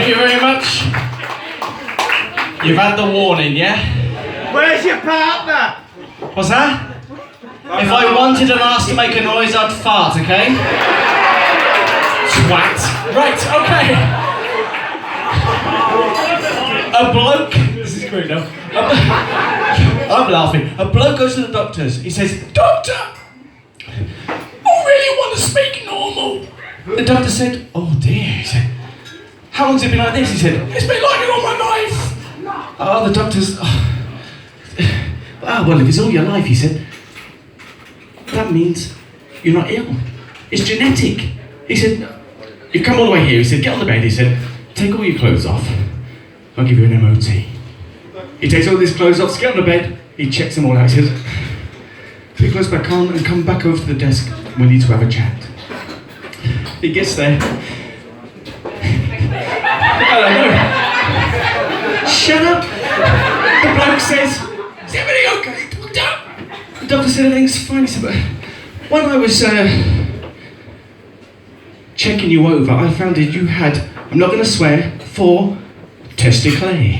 Thank you very much. You've had the warning, yeah? Where's your partner? What's that? If I wanted an ass to make a noise, I'd fart, okay? Twat. Right, okay. A bloke... This is great now. I'm laughing. A bloke goes to the doctor's. He says, "Doctor, I really want to speak normal." The doctor said, "Oh dear." He said, "How long's it been like this?" He said, "It's been like it all my life." Oh, the doctor's... well, if it's all your life, he said, that means you're not ill. It's genetic. He said, "You've come all the way here." He said, "Get on the bed." He said, "Take all your clothes off. I'll give you an MOT." He takes all his clothes off, get on the bed, he checks them all out. He says, "Put your clothes back on and come back over to the desk. We need to have a chat." He gets there. I don't know. "Shut up." The bloke says, "Is everything okay, doctor?" The doctor said, "Everything's fine." He said, "But when I was checking you over, I found that you had, I'm not going to swear, 4 testicles."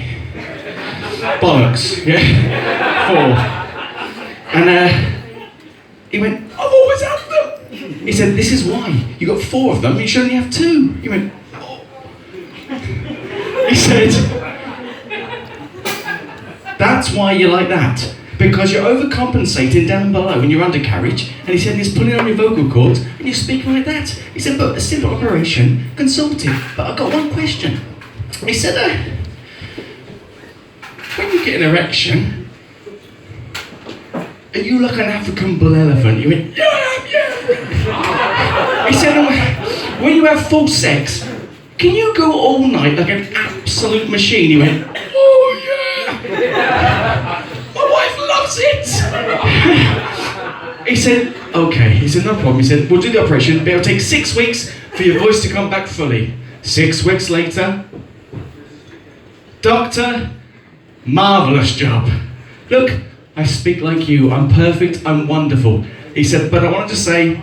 Bollocks, yeah? 4. And he went, "I've always had them." He said, "This is why. You got 4 of them, you should only have 2. He went, "Oh." He said, "That's why you're like that. Because you're overcompensating down below in your undercarriage." And he said, "It's pulling on your vocal cords and you're speaking like that." He said, "But a simple operation, consultative. But I've got one question." He said, "When you get an erection, are you like an African bull elephant?" He went, "Yeah, I am, yeah." He said, "When you have full sex, can you go all night like an absolute machine?" He went, "Oh yeah, my wife loves it." He said, "Okay." He said, "No problem." He said, "We'll do the operation, but it'll take 6 weeks for your voice to come back fully." 6 weeks later, "Doctor, marvellous job. Look, I speak like you. I'm perfect. I'm wonderful." He said, "But I wanted to say,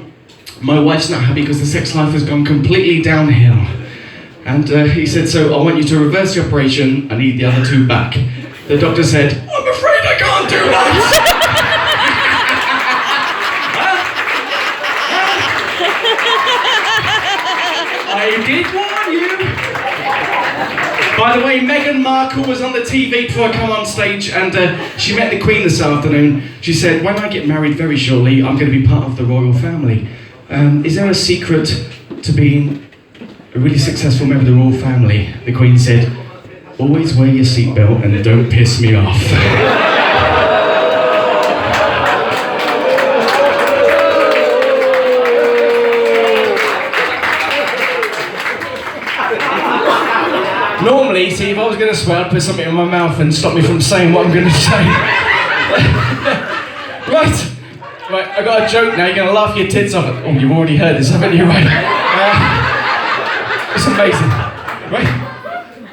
my wife's not happy because the sex life has gone completely downhill." And he said, "So I want you to reverse the operation. I need the other 2 back." The doctor said, "I'm afraid I can't do that." I did warn you. By the way, Meghan Markle was on the TV before I come on stage, and she met the Queen this afternoon. She said, "When I get married very shortly, I'm going to be part of the royal family. Is there a secret to being a really successful member of the royal family?" The Queen said, "Always wear your seatbelt and don't piss me off." Normally, see, if I was going to swear, I'd put something in my mouth and stop me from saying what I'm going to say. Right, I got a joke now. You're going to laugh your tits off. Oh, you've already heard this, haven't you? Right. It's amazing. Right.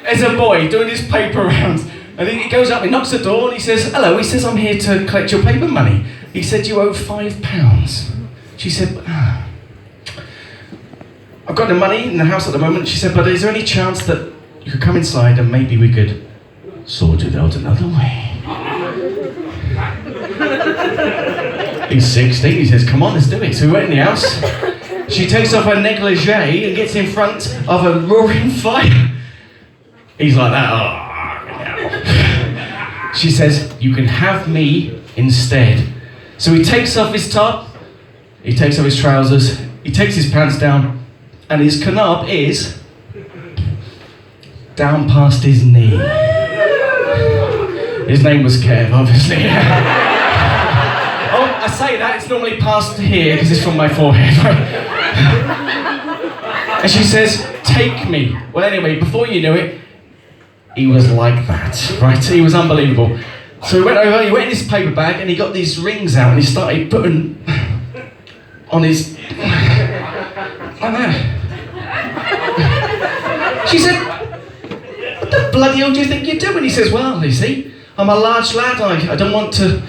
There's a boy doing his paper rounds, and he goes up, he knocks the door, and he says, "Hello." He says, "I'm here to collect your paper money." He said, "You owe £5. She said, "I've got the money in the house at the moment." She said, "But is there any chance that you could come inside and maybe we could sort it out another way?" He's 16, he says, "Come on, let's do it." So we went in the house. She takes off her negligee and gets in front of a roaring fire. He's like that, "Oh, no." She says, "You can have me instead." So he takes off his top, he takes off his trousers, he takes his pants down, and his knob is down past his knee. His name was Kev, obviously. Oh, I say that, it's normally past here because it's from my forehead, right? And she says, "Take me." Well, anyway, before you knew it, he was like that, right? He was unbelievable. So he went over, he went in his paper bag and he got these rings out and he started putting on his... like that. She said, "What the bloody hell do you think you're doing?" He says, "Well, you see, I'm a large lad, I don't want to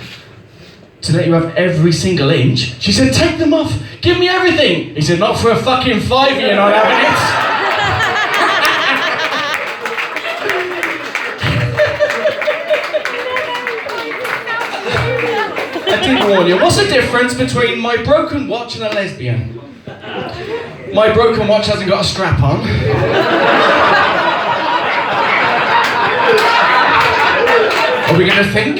let you have every single inch." She said, "Take them off, give me everything." He said, "Not for a fucking £5, you're not having it." I did warn you. What's the difference between my broken watch and a lesbian? My broken watch hasn't got a strap on. Are we gonna think?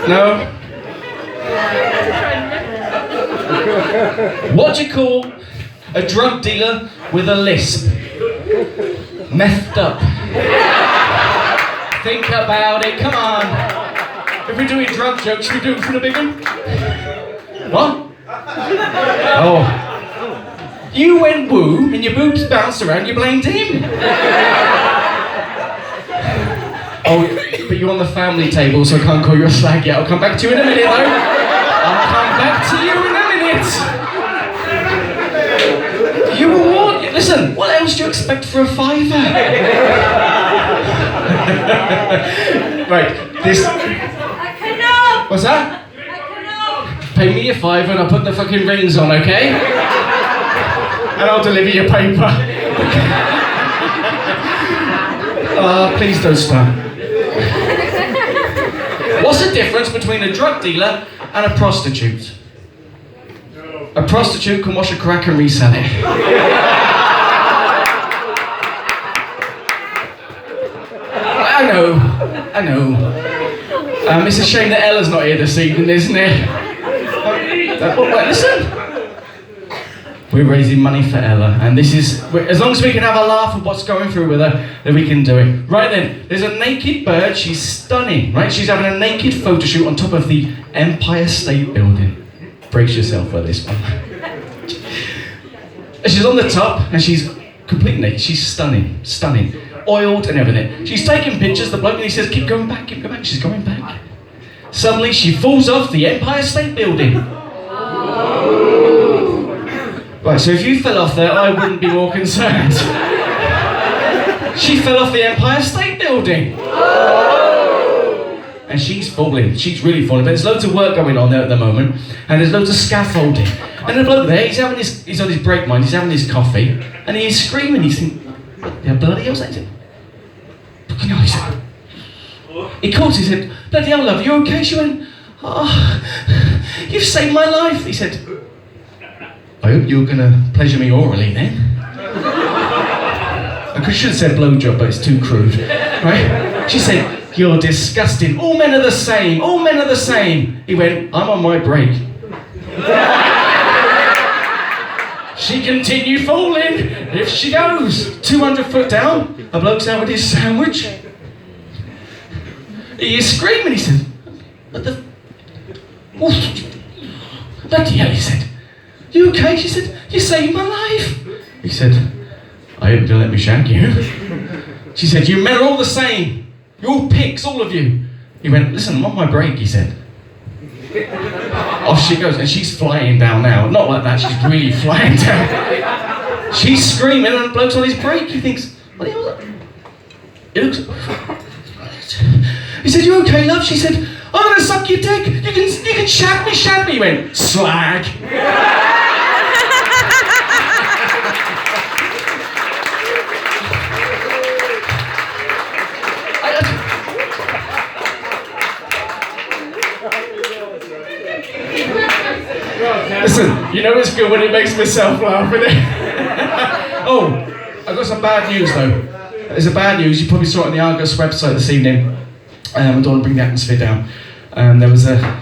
No? What do you call a drug dealer with a lisp? Methed up. Think about it, come on. If we're doing drug jokes, should we do it from the beginning? What? Oh. You went woo and your boobs bounced around, you blamed him. Oh, but you're on the family table, so I can't call you a slag yet. I'll come back to you in a minute, though. I'll come back to you in a minute. You were warned. Listen, what else do you expect for a fiver? Right, this... I cannot! What's that? I cannot! Pay me your fiver and I'll put the fucking rings on, okay? And I'll deliver your paper. Please don't stop. What's the difference between a drug dealer and a prostitute? A prostitute can wash a crack and resell it. I know. It's a shame that Ella's not here this evening, isn't it? Listen. We're raising money for Ella, and this is, as long as we can have a laugh at what's going through with her, then we can do it. Right then, there's a naked bird, she's stunning, right? She's having a naked photo shoot on top of the Empire State Building. Brace yourself for this one. She's on the top, and she's completely naked, she's stunning. Oiled and everything. She's taking pictures, the bloke, and he says, keep going back, she's going back. Suddenly, she falls off the Empire State Building. Right, so if you fell off there, I wouldn't be more concerned. She fell off the Empire State Building. And she's falling, she's really falling, but there's loads of work going on there at the moment, and there's loads of scaffolding. And the bloke there, he's on his break mind, he's having his coffee, and he's screaming, he's thinking, what the bloody hell's that? Fucking hell, he said. He calls, he said, bloody hell, love, you okay? She went, oh, you've saved my life. He said, I hope you're gonna pleasure me orally then. I should have said blowjob, but it's too crude, right? She said, you're disgusting. All men are the same. All men are the same. He went, I'm on my break. She continued falling. If she goes 200 foot down, a bloke's out with his sandwich. He is screaming. He said, what the? Bloody hell, he said. You okay? She said, you saved my life. He said, I hope you'll let me shag you. She said, you men are all the same. You're all pigs, all of you. He went, listen, I'm on my break, he said. Off she goes, and she's flying down now. Not like that, she's really flying down. She's screaming, and the bloke's on his break. He thinks, what the hell is that? It looks... He said, you okay, love? She said, I'm gonna suck your dick. You can shag me. He went, slag. Listen, you know it's good when it makes myself laugh, isn't it? Oh, I've got some bad news though. There's a bad news, you probably saw it on the Argos website this evening. I don't want to bring the atmosphere down. There was a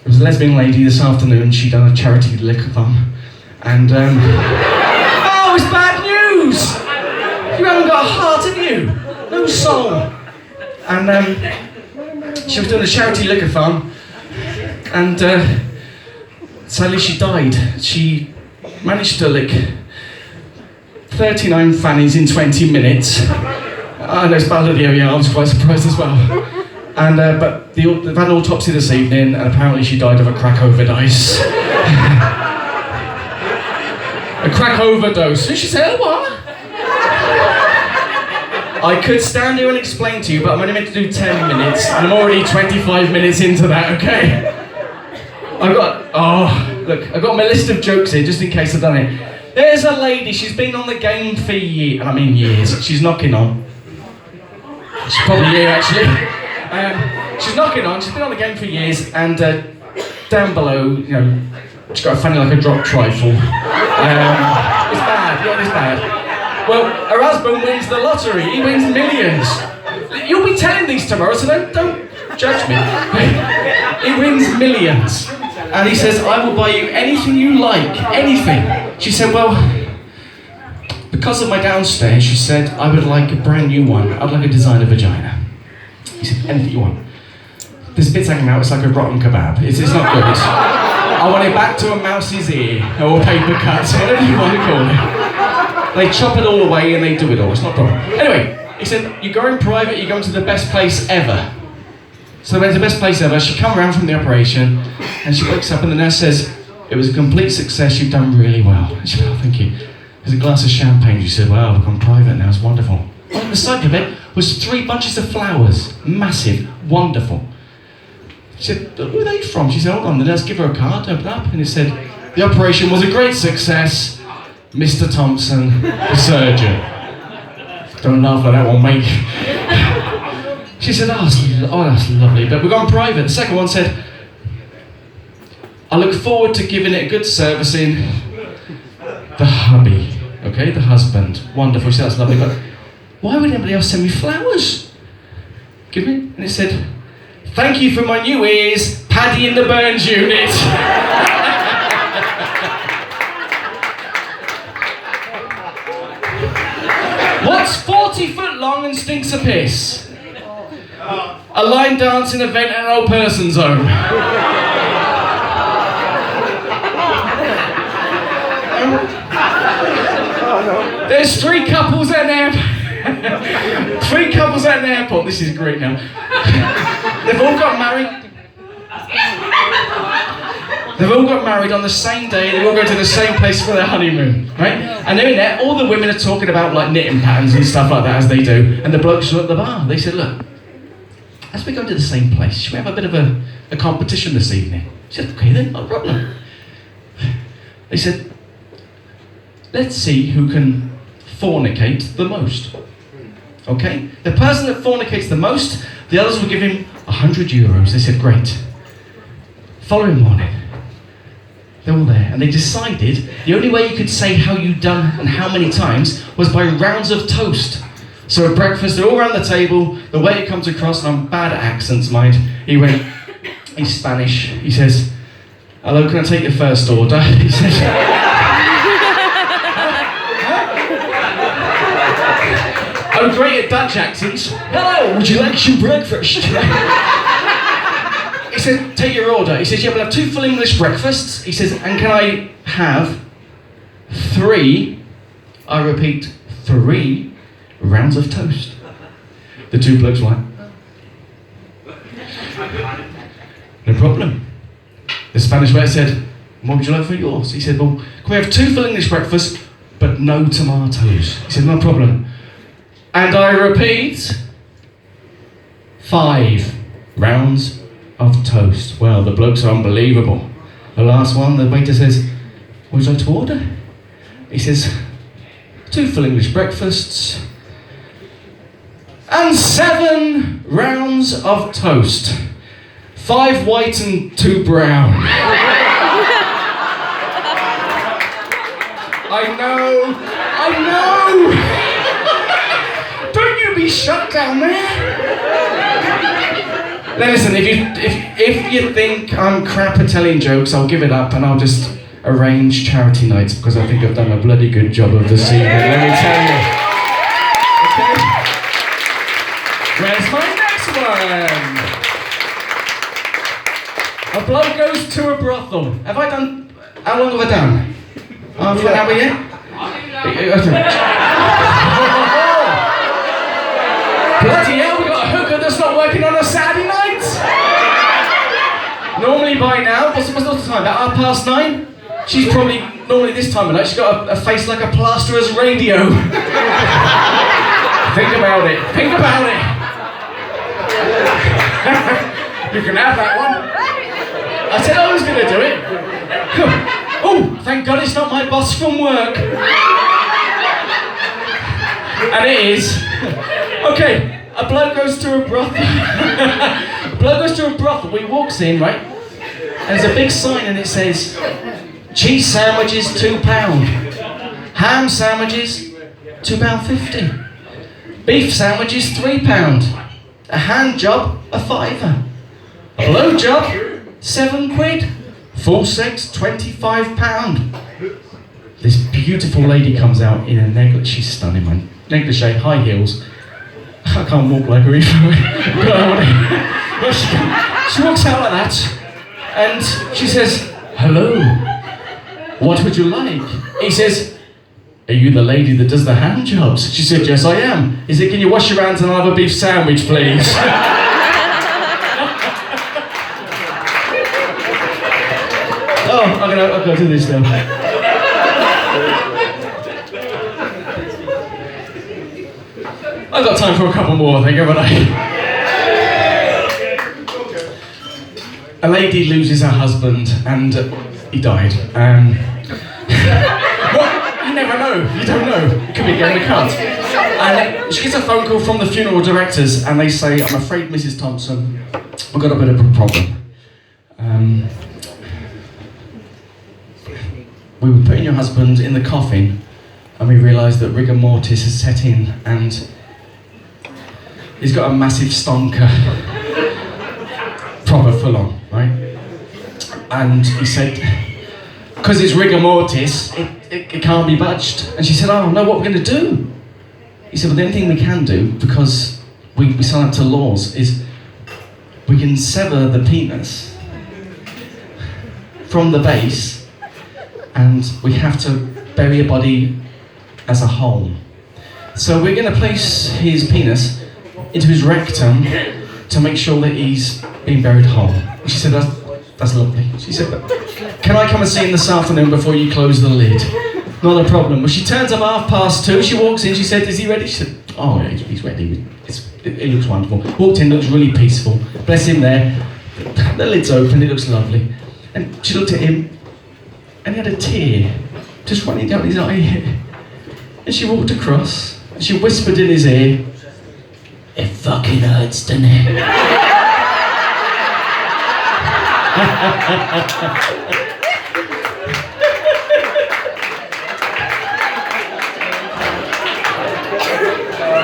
lesbian lady this afternoon, she'd done a charity liquor-thon. And, oh, it's bad news! You haven't got a heart, have you? No soul. And she was doing a charity liquor-thon. And sadly she died. She managed to lick 39 fannies in 20 minutes. I know it's bad, yeah, I was quite surprised as well. And but they've had an autopsy this evening, and apparently she died of a crack overdose. A crack overdose. And she said, what? I could stand here and explain to you, but I'm only meant to do 10 minutes, and I'm already 25 minutes into that, okay? I've got my list of jokes here, just in case I've done it. There's a lady, she's been on the game for years. She's knocking on. She's probably here, actually. She's knocking on. She's been on the game for years, and down below, you know, she's got a fanny like a drop trifle. It's bad. Yeah, it's bad. Well, her husband wins the lottery. He wins millions. You'll be telling these tomorrow, so don't judge me. He wins millions, and he says, "I will buy you anything you like, anything." She said, "Well, because of my downstairs," she said, "I would like a brand new one. I'd like a designer vagina." He said, "Anything you want." There's bits hanging out, it's like a rotten kebab. It's not good. I want it back to a mouse's ear, or paper cuts, whatever you want to call it. They chop it all away and they do it all, it's not a problem. Anyway, he said, "You go in private, you go into the best place ever." So they went to the best place ever. She come around from the operation, and she wakes up and the nurse says, "It was a complete success, you've done really well." And she said, "Oh, thank you." There's a glass of champagne. She said, "Wow, I've gone private now, it's wonderful." On the side of it was 3 bunches of flowers, massive, wonderful. She said, "Who are they from?" She said, "Hold on." The nurse gave her a card, opened up, and it said, "The operation was a great success, Mr. Thompson, the surgeon." Don't laugh at that one, mate. She said, "Oh, that's lovely, but we've gone private." The second one said, "I look forward to giving it a good servicing. The hubby," okay, the husband, wonderful. She said, "That's lovely, but why would anybody else send me flowers?" Give me, and it said, "Thank you for my new ears, Paddy in the Burns unit." What's 40 foot long and stinks of piss? A line dancing event at an old person's home. There's 3 couples at an airport. 3 couples at an airport. This is great now. They've all got married. They've all got married on the same day. They all go to the same place for their honeymoon, right? And they're in there. All the women are talking about like knitting patterns and stuff like that, as they do. And the blokes are at the bar. They said, "Look, as we go to the same place, should we have a bit of a competition this evening?" She said, "Okay then, no problem." They said, "Let's see who can fornicate the most." Okay? The person that fornicates the most, the others will give him 100 euros. They said, "Great." Following morning, they're all there, and they decided the only way you could say how you'd done and how many times was by rounds of toast. So at breakfast, they're all around the table, the way it comes across, and I'm bad at accents, mind. He went, he's Spanish, he says, "Hello, can I take your first order?" He says, "I'm great at Dutch accents. Hello, would you like some breakfast?" He said, "Take your order." He says, "Yeah, we'll have 2 full English breakfasts." He says, "And can I have 3, I repeat, 3 rounds of toast?" The 2 blokes were like, "No problem." The Spanish waiter said, "What would you like for yours?" He said, "Well, can we have 2 full English breakfasts, but no tomatoes?" He said, "No problem." And I repeat, 5 rounds of toast. Well, the blokes are unbelievable. The last one, the waiter says, "What would you like to order?" He says, 2 full English breakfasts and 7 rounds of toast. 5 white and 2 brown. I know. Don't you be shut down there. Now listen, if you think I'm crap at telling jokes, I'll give it up and I'll just arrange charity nights because I think I've done a bloody good job of this evening, let me tell you. Okay? Where's my next one? A bloke goes to a brothel. Have I done, how long have I done? Half an hour yet? Bloody hell, we got a hooker that's not working on a Saturday night? Normally by now, what's the time? About 9:30? She's probably, normally this time of night, she's got a face like a plasterer's radio. Think about it. You can have that one. I said I was going to do it. Oh, thank God it's not my boss from work. And it is. Okay, A bloke goes to a brothel. A bloke goes to a brothel. He walks in, right? And there's a big sign and it says, cheese sandwiches, £2. Ham sandwiches, £2.50. Beef sandwiches, £3. A hand job, a £5. A blow job, £7. Full sex, £25. This beautiful lady comes out in a negligee. She's stunning, man. Negligee, high heels. I can't walk like her either. But she walks out like that, and she says, "Hello, what would you like?" He says, "Are you the lady that does the hand jobs?" She said, "Yes, I am." He said, "Can you wash your hands and I'll have a beef sandwich, please?" Oh, I've got to do this now. I've got time for a couple more, I think, haven't I? A lady loses her husband and he died. Well, you never know. You don't know. It could be going to cut. And she gets a phone call from the funeral directors and they say, "I'm afraid, Mrs. Thompson, we've got a bit of a problem. We were putting your husband in the coffin and we realised that rigor mortis has set in and he's got a massive stonker, proper full on, right? And he said, because it's rigor mortis, it can't be budged." And she said, "Oh no, what are we going to do?" He said, "Well, the only thing we can do, because we sign up to laws, is we can sever the penis from the base and we have to bury a body as a whole. So we're going to place his penis into his rectum to make sure that he's being buried whole." And she said, that's lovely. She said, "But can I come and see him this afternoon before you close the lid?" "Not a problem." Well, she turns up 2:30. She walks in. She said, "Is he ready?" She said, "Oh yeah, he's ready. It looks wonderful." Walked in, looks really peaceful. Bless him there. The lid's open. It looks lovely. And she looked at him, and he had a tear just running down his eye. And she walked across, and she whispered in his ear, "It fucking hurts, doesn't it?"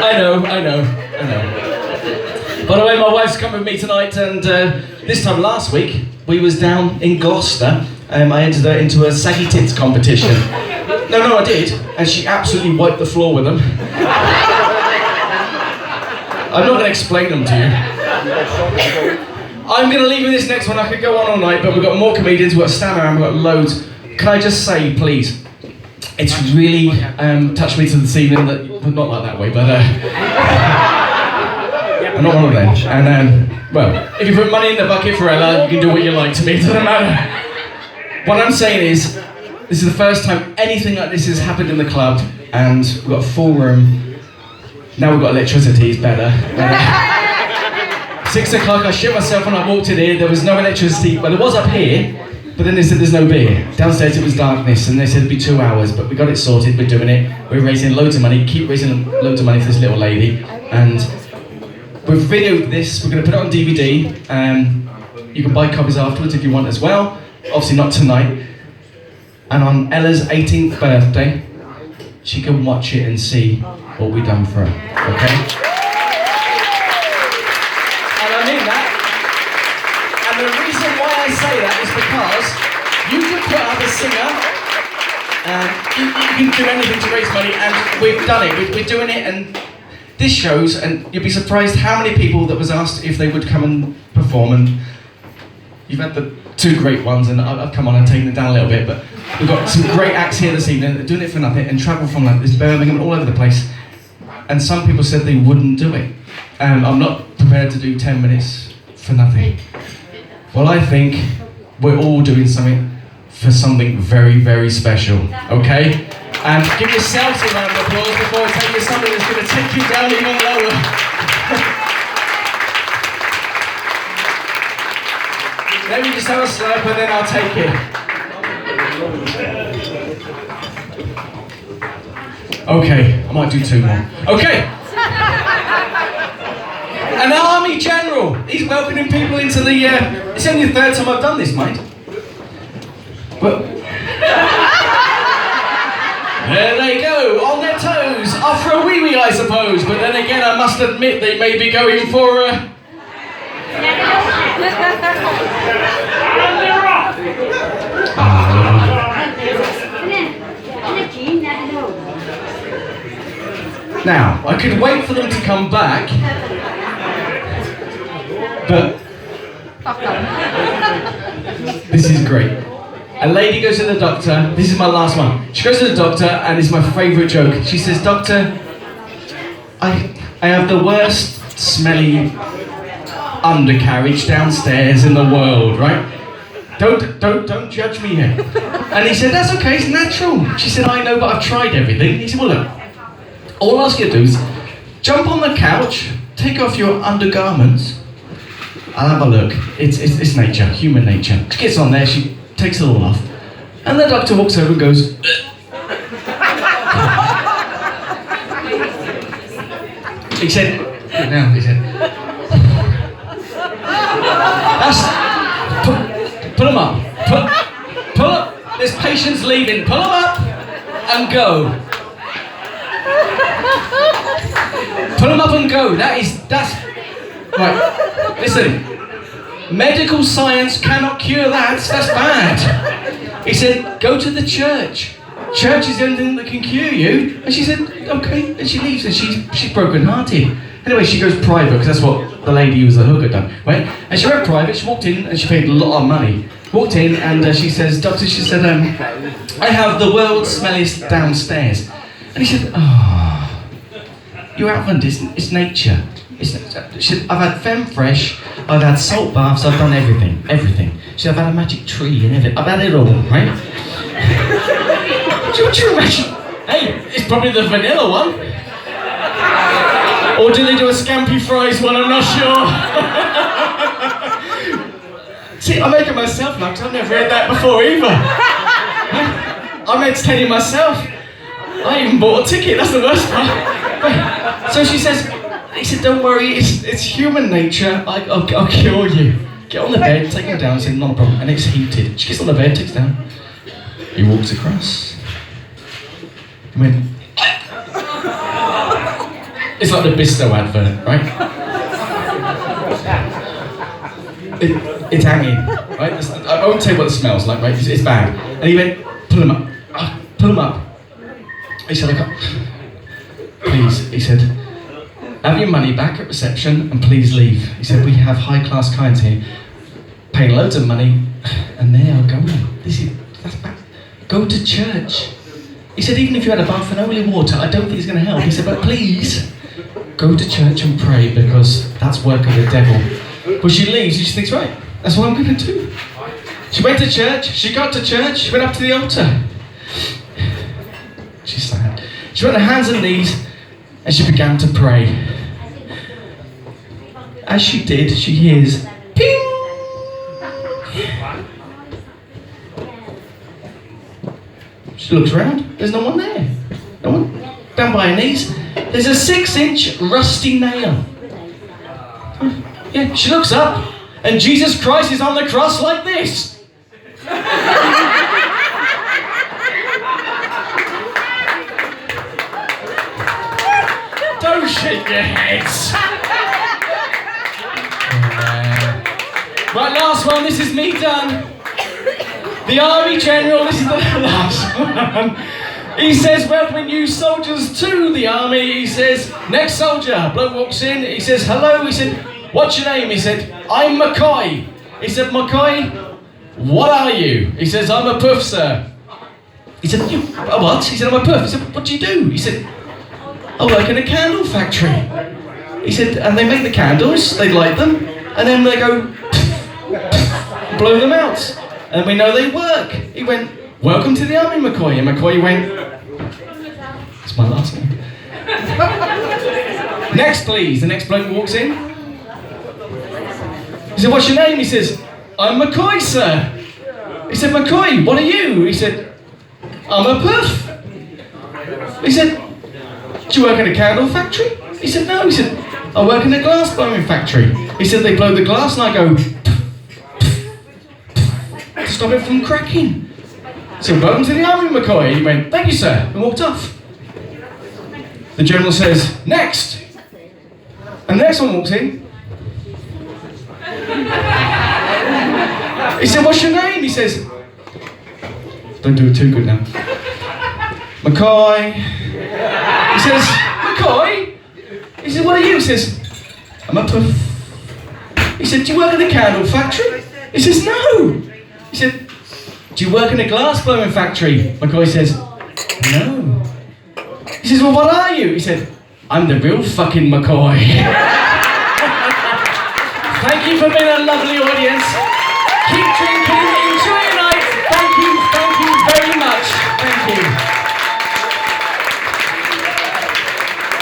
I know. By the way, my wife's come with me tonight, and this time last week, we was down in Gloucester. I entered her into a saggy tits competition. No, I did, and she absolutely wiped the floor with them. I'm not going to explain them to you. I'm going to leave with this next one. I could go on all night, but we've got more comedians, we've got Stammer, and we've got loads. Can I just say, please, it's really touched me to this evening that, well, not like that way, but I'm not one of them. And well, if you put money in the bucket for Ella, you can do what you like to me, it doesn't matter. What I'm saying is, this is the first time anything like this has happened in the club, and we've got a full room. Now we've got electricity, it's better. 6 o'clock, I shit myself when I walked in here, there was no electricity. Well, it was up here, but then they said there's no beer. Downstairs it was darkness, and they said it'd be 2 hours, but we got it sorted, we're doing it. We're raising loads of money, keep raising loads of money for this little lady. And we've videoed this, we're gonna put it on DVD. You can buy copies afterwards if you want as well. Obviously not tonight. And on Ella's 18th birthday, she can watch it and see what we've done for her, okay? And I mean that. And the reason why I say that is because you can put up a singer, you can do anything to raise money, and we've done it. We're doing it, and this shows, and you'll be surprised how many people that was asked if they would come and perform, and you've had the 2 great ones, and I've come on and taken it down a little bit, but we've got some great acts here this evening, they're doing it for nothing, and travel from like this Birmingham, all over the place. And some people said they wouldn't do it. I'm not prepared to do 10 minutes for nothing. Well, I think we're all doing something for something very, very special, okay? And give yourselves a round of applause before I tell you something that's going to take you down even lower. Let me just have a slurp and then I'll take it. Okay, I might do 2 more. Okay! An army general. He's welcoming people into the. It's only the third time I've done this, mate. But there they go, on their toes, off for a wee-wee, I suppose. But then again, I must admit they may be going for a. Now, I could wait for them to come back, but this is great. A lady goes to the doctor, this is my last one. She goes to the doctor, and it's my favourite joke. She says, "Doctor, I have the worst smelly undercarriage downstairs in the world, right? Don't judge me here." And he said, "That's okay, it's natural." She said, "I know, but I've tried everything." He said, "Well, look, all I'll ask you to do is jump on the couch, take off your undergarments. I'll have a look. It's nature, human nature." She gets on there, she takes it all off. And the doctor walks over and goes, he said, pull them up. Pull up. There's patients leaving. Pull them up and go. Pull them up and go. That's right. Listen, medical science cannot cure that. That's bad. He said, "Go to the church. Church is the only thing that can cure you." And she said, "Okay." And she leaves, and she's broken-hearted. Anyway, she goes private, because that's what the lady who was the hooker done, right? And she went private, she walked in, and she paid a lot of money. Walked in, and she says, "Doctor," she said, "I have the world's smelliest downstairs." And he said, "Oh, you haven't, it's nature. She said, "I've had femme fresh, I've had salt baths, I've done everything. She said, "I've had a magic tree and everything. I've had it all, right?" Do you imagine? Hey, it's probably the vanilla one. Or do they do a scampi fries one? I'm not sure. See, I'm making myself laugh, because I've never heard that before either. I'm entertaining myself. I even bought a ticket, that's the worst part. So she says, he said, "Don't worry, it's human nature. I'll cure you. Get on the bed, take him down." He said, "Not a problem." And it's heated. She gets on the bed, takes it down. He walks across. He went. It's like the Bisto advert, right? It's hanging, right? I won't tell you what it smells like, right? It's bad. And he went, "Pull him up. Pull him up." He said, "I can't." "Please," he said, "have your money back at reception and please leave." He said, "We have high-class clients here, paying loads of money, and they are going. That's bad. Go to church." He said, "Even if you had a bath in holy water, I don't think it's going to help." He said, "But please, go to church and pray, because that's work of the devil." But she leaves, and she thinks, right, that's what I'm going to do. She went to church, she got to church, she went up to the altar. She sat. She went on her hands and knees, and she began to pray. As she did, she hears, ping! She looks around, there's no one there. No one. Down by her knees, there's a 6-inch rusty nail. Yeah, she looks up, and Jesus Christ is on the cross like this. Don't shake your heads. Right, last one, this is me done. The Army General, this is the last one. He says, "Welcoming new soldiers to the army." He says, "Next soldier." Bloke walks in, he says, "Hello." He said, "What's your name?" He said, "I'm McCoy." He said, "McCoy, what are you?" He says, "I'm a puff, sir." He said, "You, a what?" He said, "I'm a puff." He said, "What do you do?" He said, "I work in a candle factory." He said, "And they make the candles, they light them, and then they go, blow them out. And we know they work." He went, "Welcome to the army, McCoy." And McCoy went, "It's my last name." "Next, please." The next bloke walks in. He said, "What's your name?" He says, "I'm McCoy, sir." He said, "McCoy, what are you?" He said, "I'm a puff." He said, "Do you work in a candle factory?" He said, "No." He said, I work in a glass blowing factory. He said, they blow the glass and I go to stop it from cracking. So welcome to the army, McCoy. He went, thank you, sir, and walked off. The general says, next. And the next one walks in. He said, what's your name? He says, don't do it too good now. McCoy. He says, McCoy? He said, what are you? He says, I'm a puff. He said, do you work in a candle factory? He says, no. He said, do you work in a glass blowing factory? McCoy says, no. He says, well, what are you? He said, I'm the real fucking McCoy. Thank you for being a lovely audience. Keep drinking, enjoy your night. Thank you very much. Thank you.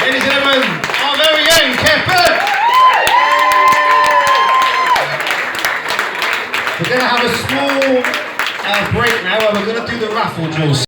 Ladies and gentlemen, our very own Kev Burke. We're going to have a small break now, and we're going to do the raffle draw.